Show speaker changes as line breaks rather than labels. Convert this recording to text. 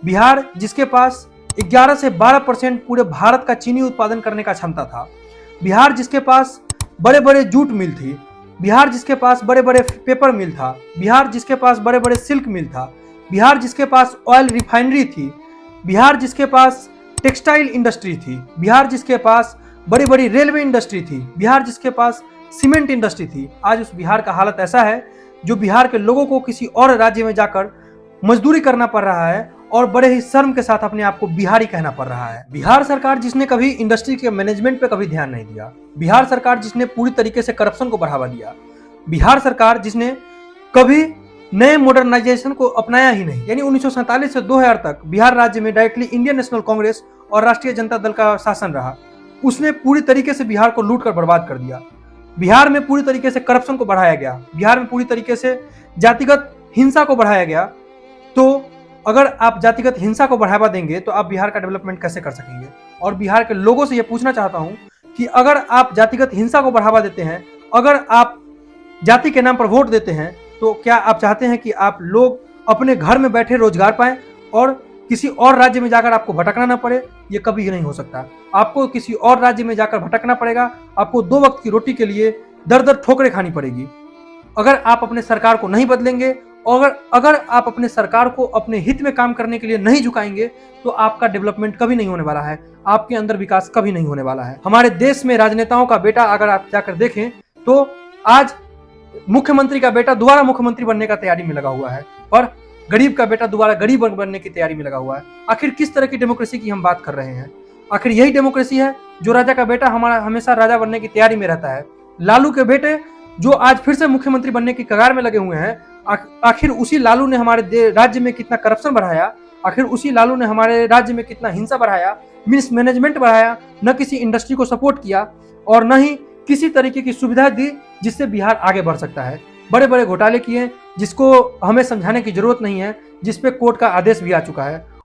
बिहार जिसके पास 11 से 12% पूरे भारत का चीनी उत्पादन करने का क्षमता था, बिहार जिसके पास बड़े बड़े जूट मिल थी, बिहार जिसके पास बड़े बड़े पेपर मिल था, बिहार जिसके पास बड़े बड़े सिल्क मिल था, बिहार जिसके पास ऑयल रिफाइनरी थी, बिहार जिसके पास टेक्सटाइल इंडस्ट्री थी, बिहार जिसके पास बड़ी बड़ी रेलवे इंडस्ट्री थी, बिहार जिसके पास सीमेंट इंडस्ट्री थी, आज उस बिहार का हालत ऐसा है जो बिहार के लोगों को किसी और राज्य में जाकर मजदूरी करना पड़ रहा है और बड़े ही शर्म के साथ अपने आप को बिहारी कहना पड़ रहा है। बिहार सरकार जिसने कभी इंडस्ट्री के मैनेजमेंट पे कभी ध्यान नहीं दिया, बिहार सरकार जिसने पूरी तरीके से करप्शन को बढ़ावा दिया, बिहार सरकार जिसने कभी नए मॉडर्नाइजेशन को अपनाया ही नहीं, यानी 1947 से 2000 तक बिहार राज्य में डायरेक्टली इंडियन नेशनल कांग्रेस और राष्ट्रीय जनता दल का शासन रहा, उसने पूरी तरीके से बिहार को लूट कर बर्बाद कर दिया। बिहार में पूरी तरीके से करप्शन को बढ़ाया गया, बिहार में पूरी तरीके से जातिगत हिंसा को बढ़ाया गया। तो अगर आप जातिगत हिंसा को बढ़ावा देंगे तो आप बिहार का डेवलपमेंट कैसे कर सकेंगे? और बिहार के लोगों से यह पूछना चाहता हूं कि अगर आप जातिगत हिंसा को बढ़ावा देते हैं, अगर आप जाति के नाम पर वोट देते हैं, तो क्या आप चाहते हैं कि आप लोग अपने घर में बैठे रोजगार पाएं और किसी और राज्य में जाकर आपको भटकना ना पड़े? ये कभी नहीं हो सकता। आपको किसी और राज्य में जाकर भटकना पड़ेगा, आपको 2 वक्त की रोटी के लिए दर दर ठोकरें खानी पड़ेगी। अगर आप अपने सरकार को नहीं बदलेंगे और अगर आप अपने सरकार को अपने हित में काम करने के लिए नहीं झुकाएंगे तो आपका डेवलपमेंट कभी नहीं होने वाला है, आपके अंदर विकास कभी नहीं होने वाला है। हमारे देश में राजनेताओं का बेटा अगर आप जाकर देखें तो आज मुख्यमंत्री का बेटा दोबारा मुख्यमंत्री बनने का तैयारी में लगा हुआ है और गरीब का बेटा दोबारा गरीब बनने की तैयारी में लगा हुआ है। आखिर किस तरह की डेमोक्रेसी की हम बात कर रहे हैं? आखिर यही डेमोक्रेसी है जो राजा का बेटा हमारा हमेशा राजा बनने की तैयारी में रहता है? लालू के बेटे जो आज फिर से मुख्यमंत्री बनने की कगार में लगे हुए हैं, आखिर उसी लालू ने हमारे राज्य में कितना करप्शन बढ़ाया, आखिर उसी लालू ने हमारे राज्य में कितना हिंसा बढ़ाया, मिसमैनेजमेंट बढ़ाया, न किसी इंडस्ट्री को सपोर्ट किया और न ही किसी तरीके की सुविधा दी जिससे बिहार आगे बढ़ सकता है। बड़े बड़े घोटाले किए जिसको हमें समझाने की जरूरत नहीं है, जिसपे कोर्ट का आदेश भी आ चुका है।